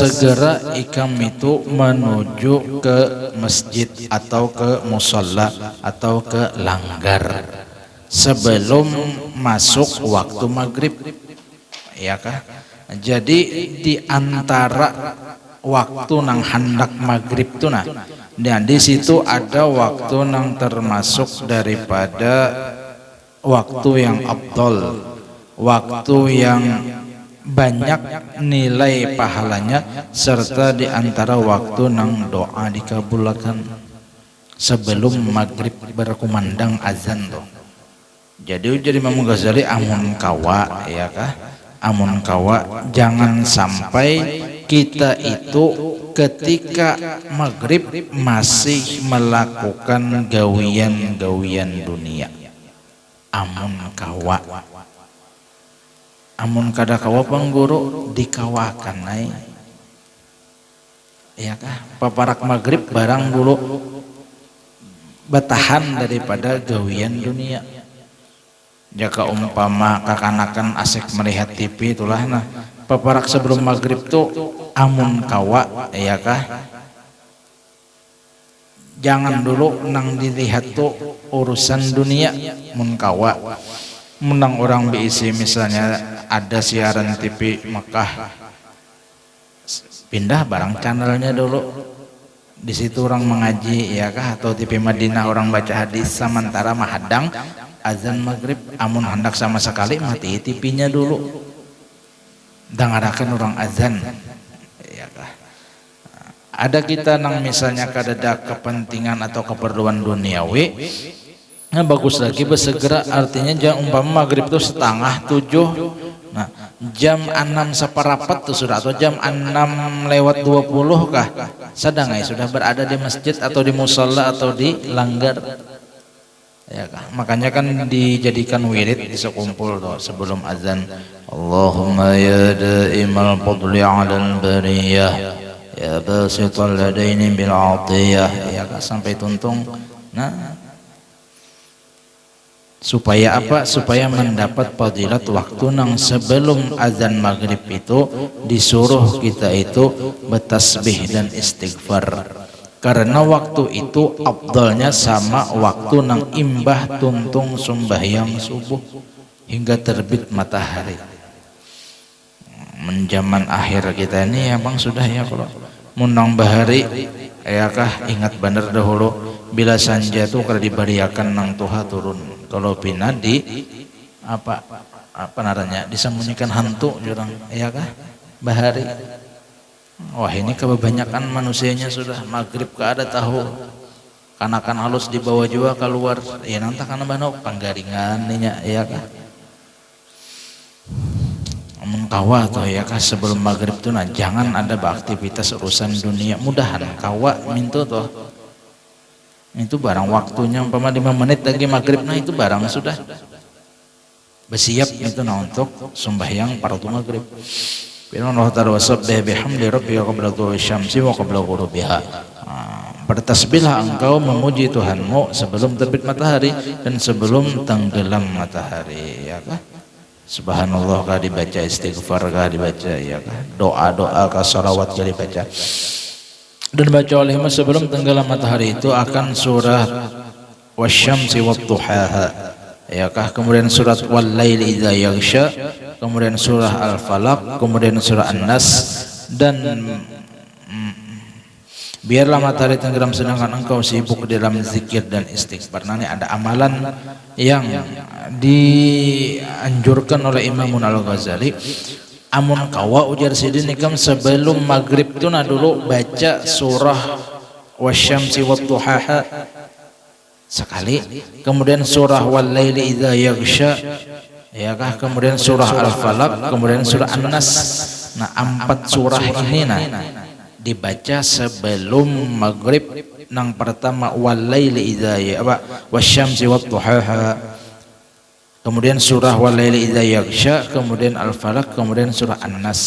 bersegera ikam itu menuju ke masjid atau ke musalla atau ke langgar sebelum masuk waktu maghrib, ya kah? Jadi di antara waktu nang hendak maghrib tuh nah, dan di situ ada waktu nang termasuk daripada waktu yang afdal, waktu yang banyak nilai pahalanya, serta di antara waktu nang doa dikabulkan sebelum maghrib berkumandang azan tuh. Jadi Imam Ghazali amun kawa, ya kah? Amun kawa jangan sampai kita itu ketika maghrib masih melakukan gawian-gawian dunia. Amun kawa, amun kada kawa pangguru dikawakan naik, ya kah? Paparak maghrib barang dulu bertahan daripada gawian dunia. Jika umpama kakanakan asik melihat TV itulah, nah paparak sebelum maghrib tuh amun kawa, ya kah? Jangan dulu nang dilihat tuh urusan dunia. Mun kawa menang orang BIC misalnya ada siaran TV Mekah, pindah barang channelnya dulu, di situ orang mengaji, ya kah? Atau TV Madinah orang baca hadis, sementara mahadang azan maghrib. Amun hendak sama sekali mati TV-nya dulu, dengarakan orang azan, ya kah? Ada kita nang misalnya kadada kepentingan atau keperluan duniawi, nah bagus lagi bersegera, artinya jam umpama maghrib itu 6:30, nah jam 6 separapat tuh sudah, atau jam 6:20 kah sedang sudah berada di masjid atau di musalla atau di langgar, ya kah? Makanya kan dijadikan wirid di sekumpul tuh sebelum azan, Allahumma ya da'imal fadli 'alal bariyah ya basital ladaini bil 'atiyah, ya kah? Sampai tuntung. Nah supaya apa? Supaya mendapat fadilat waktu nang sebelum azan maghrib itu disuruh kita itu bertasbih dan istighfar, karena waktu itu afdalnya sama waktu nang imbah tuntung sembahyang subuh hingga terbit matahari. Menjaman akhir kita ini ya bang sudah, ya kalau munang bahari, ya kah? Ingat bener dahulu bila sanja tuh kada dibariakan nang Tuha turun, kalau pina di apa naranya disembunyikan hantu jurang, ya kah? Bahari. Wah ini kebanyakan manusianya sudah maghrib ke ada tahu kanakan halus dibawa juga keluar, ya nanti karena banok panggaringan ninya, ya kah? Amun kawa tuh, ya kah? Sebelum maghrib tuh nah jangan ada beraktivitas urusan dunia, mudahan kawa mintu tuh itu barang waktunya umpama 5 menit lagi maghrib, nah itu barang sudah bersiap itu nah untuk sembahyang fardhu maghrib. Firman Allah Ta'ala wasabbih bihamdi rabbika qabla tulu'i syamsi wa qabla ghurubiha. Bertasbihlah engkau memuji Tuhanmu sebelum terbit matahari dan sebelum tenggelam matahari, ya kah? Subhanallah kah dibaca, istighfar kah dibaca, ya kah? Doa-doa kah, salawat kah dibaca. Dan baca oleh sebelum tenggelam matahari itu akan surat wasyamsi wadduhaha, ya kah? Kemudian surat wal laili idza yaghsha, kemudian surah Al-Falaq, kemudian surah An-Nas, dan biarlah matahari tenggelam sedangkan engkau sibuk dalam zikir dan istighfar. Nah, ini ada amalan yang dianjurkan oleh Imam Al-Ghazali. Amun kawa ujar sidin ikam sebelum maghrib itu nah dulu baca surah wasyamsi wadduhaha sekali, kemudian surah wal laili idza yaghsha, ya kah? Kemudian surah Al-Falaq, kemudian surah An-Nas. Nah 4 surah ini nah dibaca sebelum maghrib. Nang pertama wal laili idza wasyamsi wadduhaha, kemudian surah wal laili idza yaghsha, kemudian Al-Falaq, kemudian surah An-Nas.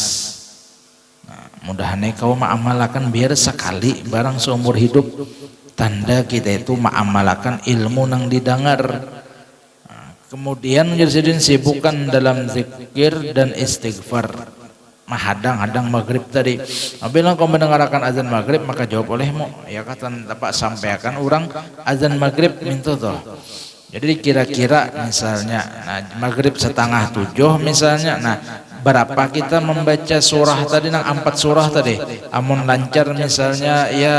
Nah, mudahan kau ma'amalakan biar sekali barang seumur hidup, tanda kita itu ma'amalakan ilmu nang didengar. Nah, kemudian menjadi sibukkan dalam zikir dan istighfar. mahadang-hadang maghrib tadi. Apabila kau mendengarkan azan maghrib maka jawab olehmu, ya kata dapat sampaikan orang azan maghrib minta toh. Jadi kira-kira misalnya, nah maghrib 6:30 misalnya, nah berapa kita membaca surah tadi, nang 4 surah tadi, amun lancar misalnya ya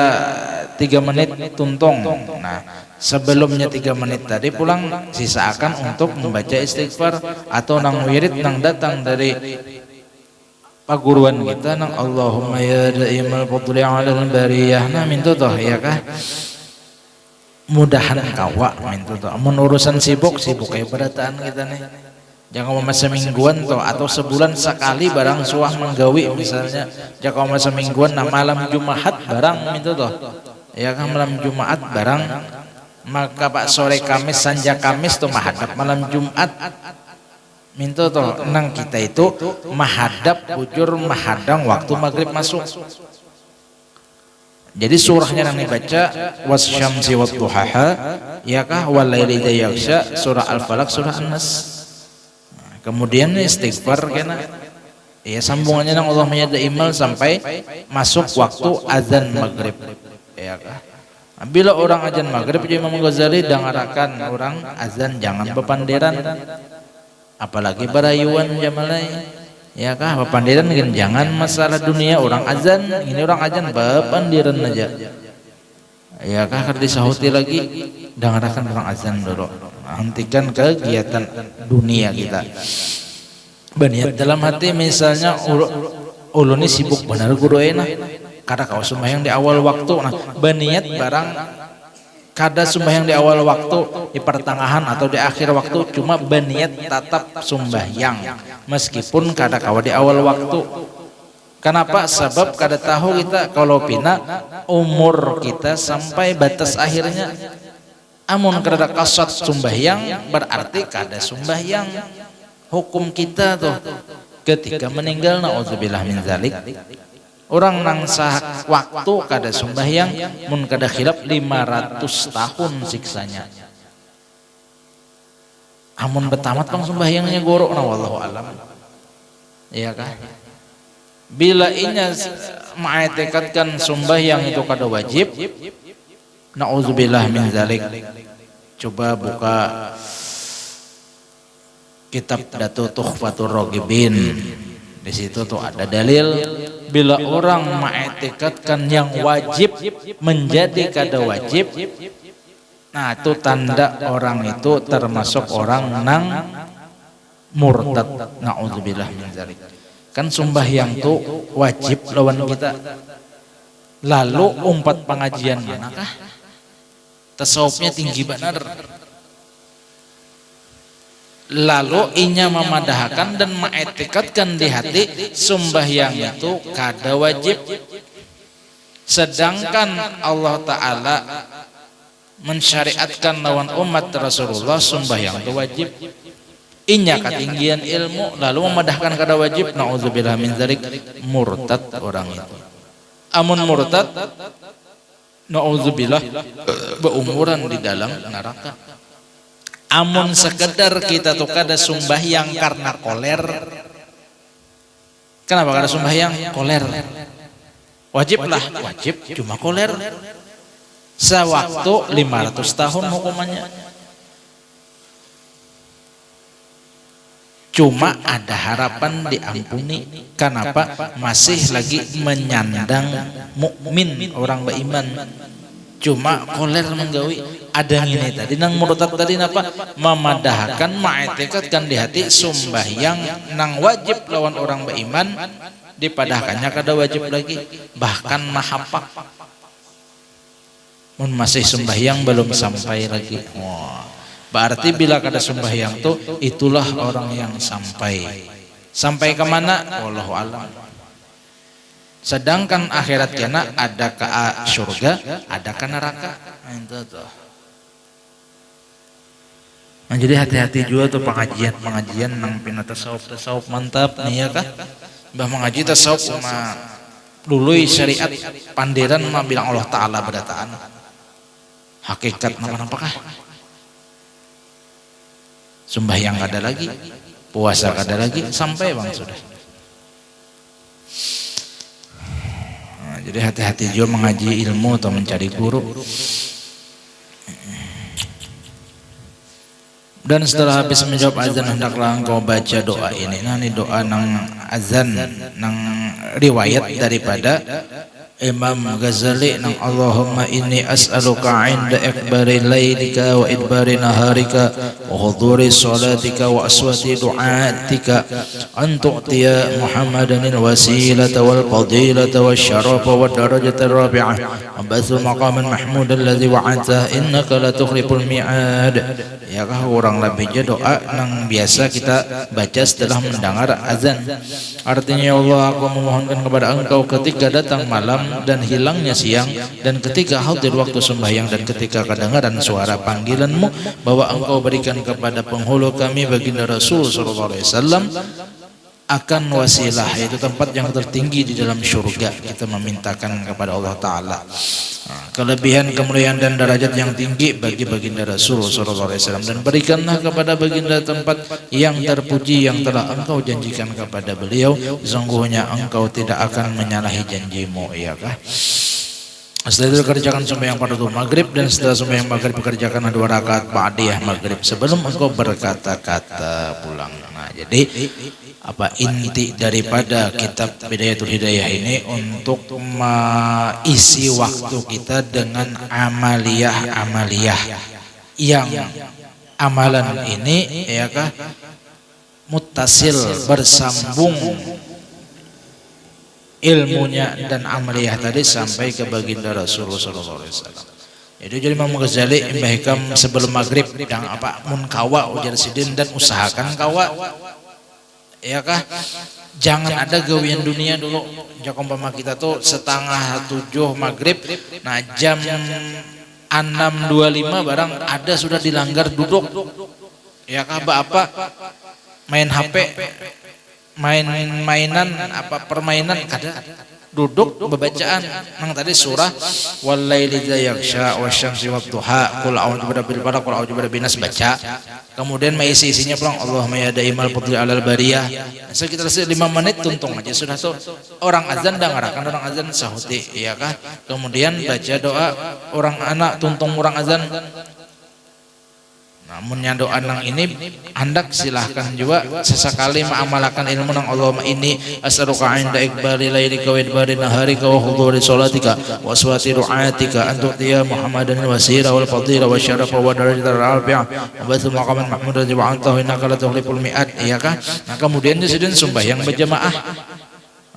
3 menit tuntong. Nah sebelumnya 3 menit tadi pulang sisakan untuk membaca istighfar atau nang wirid nang datang dari paguruan kita nang Allahumma ya daimal fadli 'alal bariyah, nah minta toh ya kah mudahan kawa minta toh. Amun urusan sibuk kayak berataan kita nih, jangan masa mingguan toh atau sebulan sekali barang suah menggawi misalnya, jangan masa mingguan nah malam Jumat barang minta toh ya kan, malam Jumat barang maka pak sore Kamis sanja Kamis tuh mahadap malam Jumat minta toh nang kita itu mahadap bujur mahadang waktu maghrib masuk. Jadi surahnya yang dibaca wasyamsi wadduhaha ya kah walaili idza yaghsha, surah Al-Falaq, surah An-Nas. Nah, kemudian istighfar kena ya sambungannya nang Allah menyada imal sampai masuk waktu azan maghrib ya kah. Bila orang azan maghrib Imam Ghazali dengarakan orang azan jangan bepandiran, apalagi barayuan jamalai ya kah bepandiran kan, jangan masalah dunia orang azan, ini orang azan bepandiran aja ya kah, kerdi sahuti lagi dengarakan orang azan dulu, hentikan kegiatan dunia kita, berniat dalam hati misalnya ulun ini sibuk benar guru enak kada kau sembahyang di awal waktu, nah berniat barang kada sembahyang di awal waktu, di pertengahan atau di akhir waktu, cuma berniat tetap sembahyang meskipun kada kawa di awal waktu. Kenapa? Sebab kada tahu kita kalau pina umur kita sampai batas akhirnya. Amun kada kasat sembahyang berarti kada sembahyang. Hukum kita tuh ketika meninggal naudzubillah min zalik, orang nang sah waktu kada sembahyang mun kada khilaf 500 tahun siksanya. Amun betamat bang sembahyangnya gorok na wallahu alam. Iya kah? Bila inya ma'etikatkan sembahyang itu kada wajib, naudzubillah min zalik. Coba buka kitab Datu Tuhfatur Ragibin. Di situ tuh ada dalil bila orang ma'etikatkan yang wajib menjadi kada wajib, nah itu tanda orang itu termasuk orang nang murtad, naudzubillah min dzalik. Kan sembahyang tuh wajib lawan kita, lalu umpat pengajian manakah tasawufnya tinggi benar, lalu inya memadahkan dan mengetikatkan di hati sembahyang itu kada wajib, sedangkan Allah Ta'ala mensyariatkan lawan umat Rasulullah sembahyang itu wajib. Inya ketinggian ilmu lalu memadahkan kada wajib, naudzubillah min dzalik, murtad orang itu. Amun murtad naudzubillah beumuran di dalam neraka. Amun sekedar kita tuh kada sembahyang karena koler. Kenapa kada sembahyang? Koler. Wajib lah, wajib cuma koler. Sewaktu 500 tahun hukumannya. Cuma ada harapan diampuni. Kenapa? Masih lagi menyandang mukmin orang beriman. Cuma koler menggawi ada ini tadi nang murtad tadi napa memadahkan ma'etikatkan di hati sembahyang nang wajib lawan orang beriman dipadahkannya kada wajib lagi, bahkan mahapak mun masih sembahyang belum sampai lagi. Wah, berarti bila kada sembahyang tuh itulah orang yang sampai kemana wallahu alam. Sedangkan akhirat kena ada ke surga, ada ke neraka. Itu tuh. Nah, jadi hati-hati juga tuh pengajian nang pina tasawuf mantap nih ya kah. Bah mengaji tasawuf mah lului syariat pandiran mah bilang Allah Ta'ala berdataan. Hakikat napa-napa kah? Sembahyang kada lagi, puasa kada lagi, sampai bang sudah. Jadi hati-hati juga mengaji ilmu atau mencari guru. Dan setelah habis menjawab azan hendaklah engkau baca doa ini. Nah, ini doa nang azan nang riwayat daripada Imam Ghazali nang Allahumma inni as'aluka 'inda ikbari lailika wa idbari naharika wa huduri salatika wa aswati du'atika an tu'tiya Muhammadan al-wasilata wal fadilata wa syarafa wa darajata rabi'ah wa bathul maqaman mahmudan alladhi wa'ata innaka la tukhliful mi'ad. Ya kah orang lebihnya doa nang biasa kita baca setelah mendengar azan. Artinya, ya Allah, aku memohonkan kepada engkau ketika datang malam dan hilangnya siang, dan ketika hadir waktu sembahyang, dan ketika kedengaran suara panggilanmu, bahwa engkau berikan kepada penghulu kami baginda Rasul sallallahu alaihi wasallam akan wasilah, yaitu tempat yang tertinggi di dalam syurga. Kita memintakan kepada Allah Ta'ala kelebihan, kemuliaan dan derajat yang tinggi bagi baginda Rasul sallallahu alaihi wasallam, dan berikanlah kepada baginda tempat yang terpuji yang telah engkau janjikan kepada beliau. Sesungguhnya engkau tidak akan menyalahi janjimu, ya kah? Setelah itu kerjakan sembahyang pada waktu maghrib, dan setelah sembahyang maghrib kerjakan 2 rakaat ba'diyah maghrib sebelum engkau berkata-kata pulang. Nah, jadi inti daripada kitab Bidayatul Hidayah ini untuk mengisi waktu kita dengan amaliyah yang amalan ini, ya kah, muttasil, bersambung ilmunya dan amaliyah tadi sampai ke baginda Rasulullah sallallahu alaihi wasallam. Jadi Imam Ghazali imbahikam sebelum maghrib dan mun kawa ujar sidin, dan usahakan kawa, ya kah, jangan ada gawian dunia dulu. Jak umpama kita tuh 6:30 maghrib, nah jam 6:25 barang ada sudah dilanggar duduk, ya kah, apa main HP, mainan permainan kada, duduk bebacaan nang tadi surah walaili idza yaghsha wasyamsi wadduha qul a'udzu birabbil falaq qul a'udzu birabbin nas baca, kemudian isinya pulang Allahumma ya daimal fadli alal bariyah. Sekitar 5 menit tuntung aja sudah tuh orang azan dah ngarakan orang azan sahuti, ya kah, kemudian baca doa orang anak tuntung orang azan. Namun yang doa nang ini hendak silahkan juga sesekali mengamalkan ilmu nang Allahumma inni as'aluka 'inda ikbali lailika wa idbari naharika wa huduri salatika wa aswati du'atika an tu'tiya Muhammadan al-wasila wal fadila wa syarafa wa darajatal rabi'ah wa bathul maqaman mahmudan wa anta innaka la tukhliful mi'ad, ya kah. Nah, kemudian disediakan sembahyang berjamaah.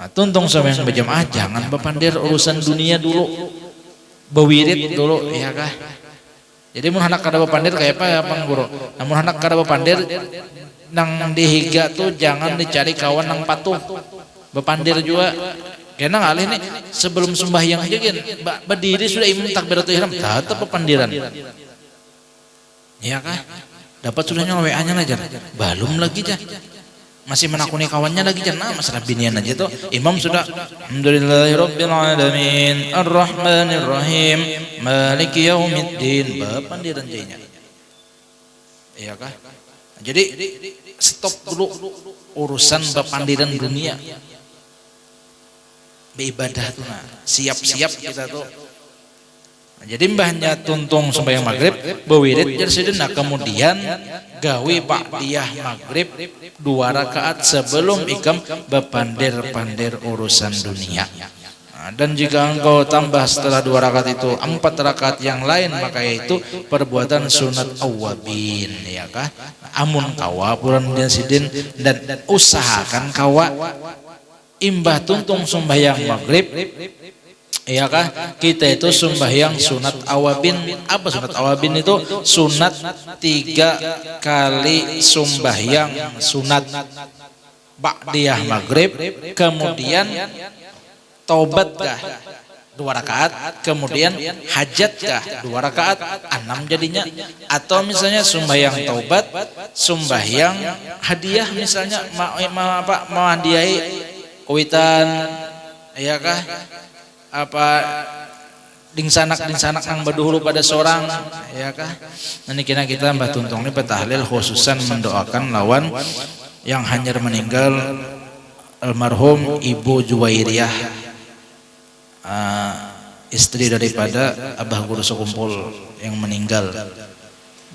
Nah, tuntung sembahyang berjamaah jangan bepandir urusan dunia dulu, bewirid dulu, ya kah. Jadi mun hendak kada bepandir kayak apa ya Bang Guru. Namun hendak kada bepandir nang dihiga tuh jangan dicari kawan nang patuh. Bepandir juga. Kena ngalih nih sebelum sembahyang aja kan berdiri sudah imam takbiratul ihram tetap bepandiran. Iya kah? Dapat sudahnya WA-nya aja. Belum lagi jah. Masih menakuni kawannya lagi jangan masalah binian aja tuh. Imam sudah alhamdulillahirabbil alamin arrahmanir rahim maliki yaumiddin bepandiran jadinya. Iya kah? Jadi stop dulu urusan bepandiran dunia. Beribadah tuh nah. Siap-siap kita tuh. Nah, jadi mbahnya tuntung sembahyang maghrib bewirid jadi kemudian gawe ba'diyah maghrib 2 rakaat sebelum ikam bepandir-pandir urusan dunia. Nah, dan jika engkau tambah setelah 2 rakaat itu 4 rakaat yang lain, maka itu perbuatan sunat awabin, ya kah. Amun kawa puran sidin dan usahakan kawa imbah tuntung sembahyang maghrib, iya kah, kita itu sembahyang sunat awabin. Apa sunat awabin itu? Sunat 3 kali sembahyang sunat ba'diyah maghrib, kemudian taubatkah 2 rakaat, kemudian hajatkah 2 rakaat, 6 jadinya. Atau misalnya sembahyang taubat, sembahyang hadiah, misalnya mau hadiahi kuitan, iya kah, dingsanak nang baduhulu pada seorang, ya kah. Nanti kita mbah tuntung ini petahlil khususan mendoakan lawan yang hanyar meninggal almarhum Ibu Juwairiyah istri daripada abah guru sekumpul yang meninggal.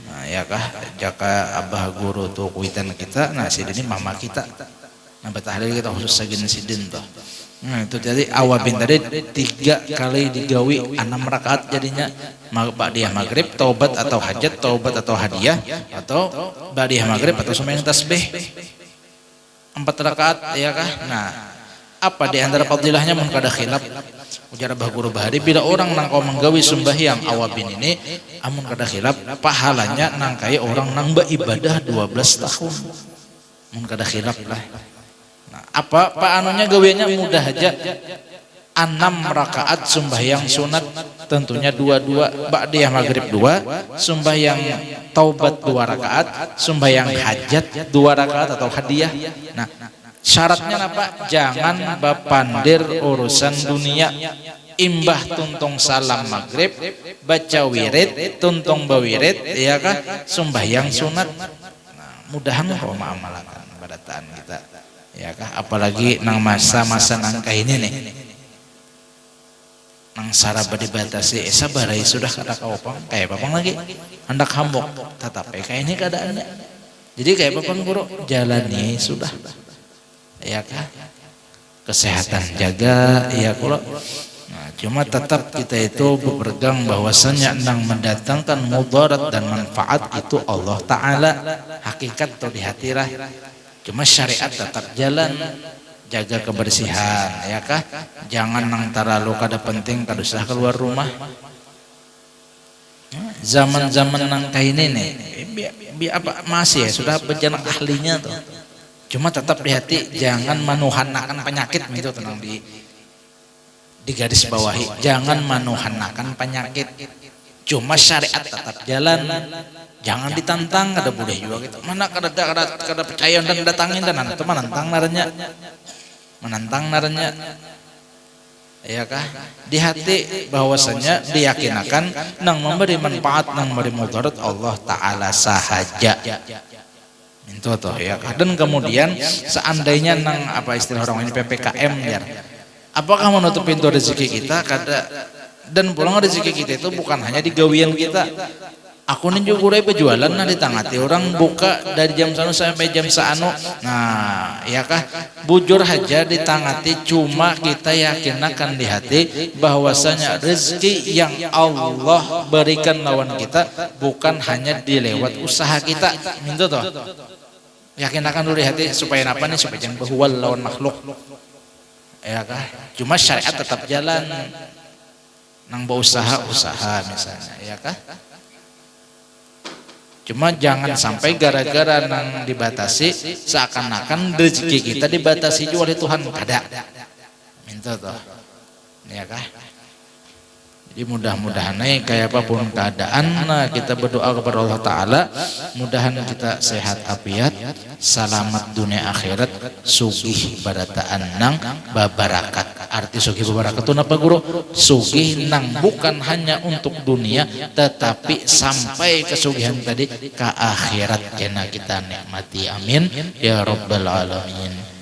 Nah, ya kah, jaka abah guru tuh kuitan kita, nah sidin ini mama kita. Nah betahlil kita khusus sagin sidin tuh. Nah itu jadi awabin tadi 3 kali digawi 6 rakaat jadinya ba'diyah maghrib, taubat atau hajat, taubat atau hadiah, atau ba'diyah maghrib atau sembahyang tasbih 4 rakaat, ya kah? Nah apa di antara fadilahnya mun kada khilaf ujar Abah Guru Bahari, bila orang nang kau menggawi sembahyang awabin ini amun kada khilaf pahalanya nangkai orang nang beribadah 12 tahun mun kada khilaf lah. Nah, apa anunya gawiannya mudah aja, 6 rakaat sembahyang sunat tentunya 2 ba'diyah maghrib 2, sembahyang taubat 2 rakaat, sembahyang hajat 2 rakaat atau hadiah. Nah syaratnya apa? Jangan bapandir urusan dunia, imbah tuntung salam maghrib, baca wirid, tuntung bawirid, ya kan? Sembahyang sunat. Nah, mudahan kau mengamalkan badataan kita, ya kan? Apalagi nang masa-masa nangka ini nih, nang saraba dibatasi, sabarai sudah kada kaopang, kayak papang lagi, hendak hambok, tetapi kayak ini keadaannya. Jadi kayak papang guru, jalani sudah. Ya kan, kesehatan jaga, ya kalau nah, cuma tetap kita itu berpegang bahwasanya nang mendatangkan mudarat dan manfaat itu Allah Ta'ala, hakikat atau di hatilah, cuma syariat tetap jalan, jaga kebersihan, ya kah, jangan nang terlalu kada penting kada usah keluar rumah. Zaman-zaman nang kayak ini nih apa masih ya sudah berjalan ahlinya tuh. Cuma tetap di hati jangan manuhanakan penyakit, itu tenang di garis bawahi, jangan manuhanakan penyakit. Cuma syariat tetap jalan, jangan ditantang, kada boleh juga gitu. Mana kada percaya dan datangin dan itu menantang naranya. Ya kah? Di hati bahwasanya diyakinakan nang memberi manfaat, nang memberi mudarat Allah Ta'ala sahaja. Itu toh ya. Dan kemudian seandainya nang apa istilah orang ini PPKM ya, apakah menutup pintu rezeki kita? Kada. Dan pulang rezeki kita itu bukan hanya di gawian kita. Aku nih juga berjualan nah ditangati orang buka dari jam 1 sampai jam 1. Nah, ya kah? Bujur aja ditangati, cuma kita yakinakan di hati bahwasanya rezeki yang Allah berikan lawan kita bukan hanya dilewat usaha kita. Minta toh. Yakinakan dulu di hati supaya apa nih, supaya jangan berhuwal lawan makhluk. Ya kah? Cuma syariat tetap jalan. Nang berusaha misalnya, ya kah? Cuma jangan sampai gara-gara nang dibatasi seakan-akan rezeki kita dibatasi juga oleh Tuhan, kada. Minta toh. Ya kah? Jadi mudah-mudahan kayak apapun keadaan, nah kita berdoa kepada Allah Ta'ala, mudahan kita sehat afiat, selamat dunia akhirat, sugih barataan nang babarakat. Arti sugih babarakat itu apa guru? Sugih nang bukan hanya untuk dunia, tetapi sampai kesugihan tadi ke akhirat kena kita nikmati. Amin ya rabbal alamin.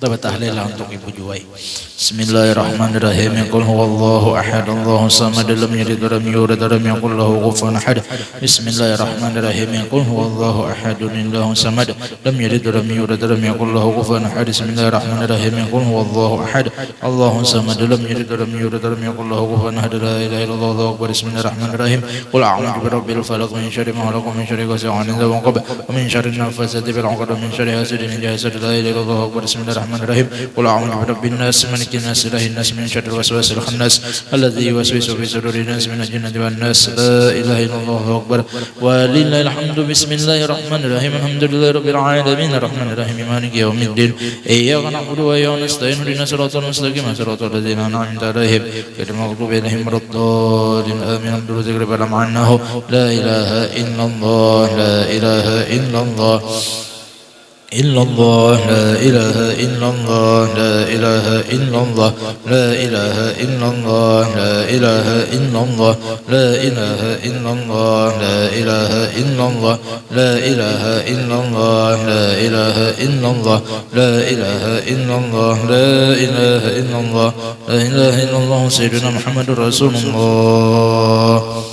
Tahlilah untuk Ibu Juwai. Bismillahirrahmanirrahim. Qul huwallahu ahad, Allahus samad, lam yalid walam yulad walam yakul lahu kufuwan ahad. Bismillahirrahmanirrahim. Qul huwallahu ahad, Allahus samad, lam yalid walam yulad walam yakul lahu kufuwan ahad. Bismillahirrahmanirrahim. Qul huwallahu ahad, Allahus samad, lam yalid walam yulad walam yakul lahu kufuwan ahad. La ilaha illallah, Allahu akbar. Bismillahirrahmanirrahim. Qul a'udzu birabbil falaq, min syarri ma khalaq, min syarri ghasiqin idza waqab, wa min syarri nafasati fil 'uqad, wa min syarri hasidin idza hasad. La ilaha illallah, Allahu akbar. Bismillahirrahmanirrahim. Qul a'udzu birabbin nas, malikin nas, ilahin nas, min syarril waswasil khannas, alladzi yuwaswisu fi sudurin nas, minal jinnati wan nas. La ilaha illallah, Allahu akbar. Walillahil hamdu. Bismillahirrahmanirrahim. Alhamdulillahi rabbil alamin, arrahmanir rahim, maliki yaumiddin. Iyyaka na'budu wa iyyaka nasta'in, ihdinas siratal mustaqim, siratal ladzina an'amta 'alaihim ghairil maghdubi 'alaihim waladdallin. Amin. Alhamdulillahi rabbil alamin. La ilaha illallah, la ilaha illallah. إلا الله لا إله إلا الله لا إله إلا الله لا إله إلا الله لا إله إلا الله لا إله إلا الله لا إله إلا الله لا إله إلا الله لا إله إلا الله لا إله إلا الله لا إله إلا الله لا إله إلا الله سيدنا محمد رسول الله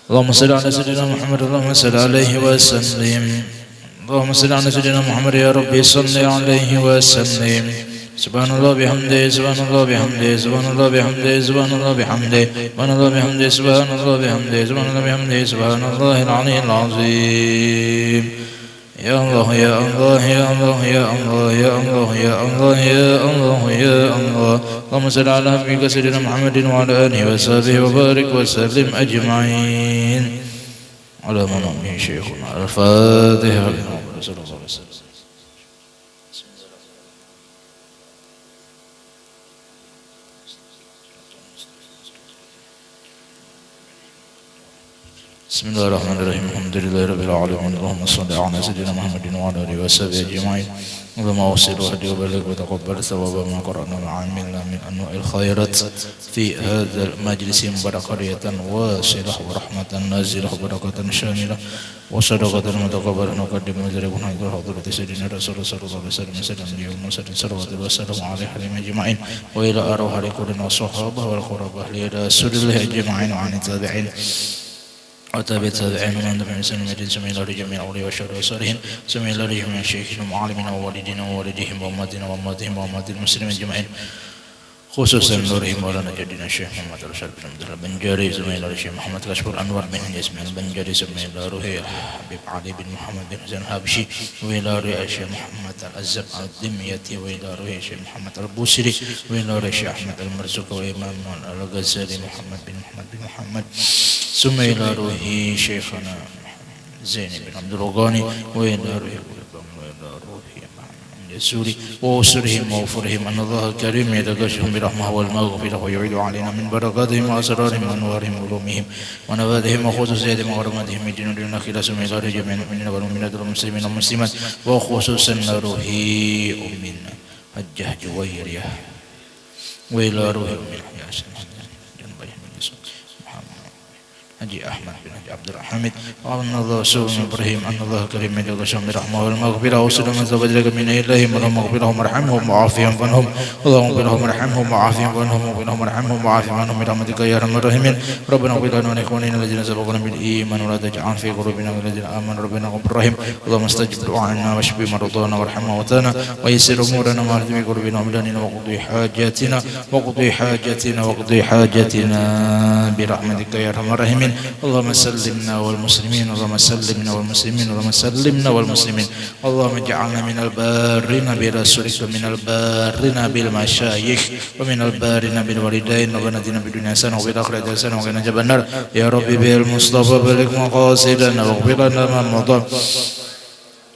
اللهم صل على سيدنا محمد اللهم صل عليه وسلم اللهم صل على سيدنا محمد يا ربي صل عليه وسلم سبحان الله بحمده سبحان الله بحمده سبحان الله بحمده سبحان الله بحمده سبحان الله بحمده سبحان الله بحمده سبحان الله بحمده سبحان الله العلي العظيم يا الله يا الله يا الله يا الله يا الله يا الله يا الله يا الله اللهم صل على حبيبك سيدنا محمد وعلى آله وصحبه وبارك وسلم أجمعين على من به شيخنا الفاتحة صلى الله عليه وسلم. بسم الله الرحمن الرحيم الحمد لله رب العالمين اللهم صل على سيدنا محمد وعلى آله وصحبه أجمعين اللهم أوصل وهدي وبلغ وتقبل ثواب ما قرأنا وعملنا من أنواع الخيرات في هذا المجلس بركة واصلة ورحمة نازلة وبركة شاملة وصدقة متقبلة نقدم وزرقنا إلى حضرة سيدنا رسول الله صلى الله عليه وسلم سيدنا اليوم وسلم صلوات والسلام عليه أجمعين وإلى أرواح لكلنا الصحابة والقرباء إلى سر الله أجمعين وعن التابعين وتابع تابعين ومن تبعهم بإحسان إلى يوم الدين سمي الله لجميع الأولياء والشهداء والصالحين سمي الله لجميع شيخنا ومعلمنا ووالدينا ووالديهم وأمهاتنا وأمهاتهم وأمهات المسلمين أجمعين خصوصا نورهم مولانا جدنا الشيخ محمد رشاد بن عبد الله البنجاري سمي الله الشيخ محمد كشبر أنور بن ياسمين البنجاري سمي الله روحي الحبيب علي بن محمد بن حسين الحبشي وإلى روحي الشيخ محمد الأزب الدميتي وإلى روحي الشيخ محمد البوسري وإلى روحي الشيخ أحمد المرزوق وإمام الغزالي محمد بن محمد ثم إلى روحي شيخنا زين بن عبد الغني وإلى روحي السوري وأسرهم وأوفرهم أن الله الكريم يتغشهم برحمه والمغفرة ويعيد علينا من بركاتهم وأسرارهم وأنوارهم وعلومهم ونباتهم وخصوصياتهم وغرماتهم من جنود الأخيرة ثم إلى جميع المؤمنين والمؤمنات والمسلمين والمسلمات وخصوصا روحي أمنا حجة جويرية وإلى روحي أم الحياة حجي أحمد بن عبد الحميد وأن الله سبحانه إبراهيم أن الله كريم يتغشهم برحمه والمغفرة وصل من تبدلك من إلههم اللهم اغفر لهم وارحمهم وعافهم عنهم اللهم اغفر لهم وارحمهم وعافهم عنهم واغفر لهم وارحمهم وعافهم عنهم برحمتك يا أرحم الراحمين ربنا اغفر لنا ولإخواننا الذين سبقونا بالإيمان ولا تجعل في قلوبنا الذين آمنوا ربنا غفور رحيم اللهم استجب دعاءنا واشف مرضانا وارحم موتانا ويسر أمورنا واهد في قلوبنا وملاننا وقضي حاجاتنا وقضي حاجاتنا وقضي حاجاتنا برحمتك يا أرحم الراحمين اللهم سلمنا والمسلمين اللهم سلمنا والمسلمين اللهم سلمنا والمسلمين اللهم اجعلنا من البارين برسولك من البارين بالمشايخ ومن البارين بالوالدين ربنا اتنا في الدنيا حسنه وفي الاخره حسنه وقنا عذاب النار يا ربي بالمصطفى بلغ مقاصدنا واغفر لنا ما مضى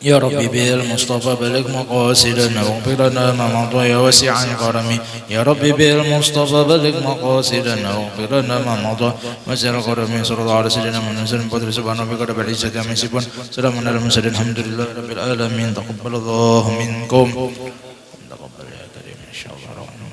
يا ربي بالمصطفى بلغ مقاصدنا واغفر لنا ما مضى يا واسع كرمي يا ربي بالمصطفى بلغ مقاصدنا واغفر لنا ما مضى وسع كرمي صلى الله عليه وسلم ونزل بقدر سبحانه ربك رب العزة عما يصفون سلام على المرسلين الحمد لله رب العالمين تقبل الله منكم تقبل يا كريم ان شاء الله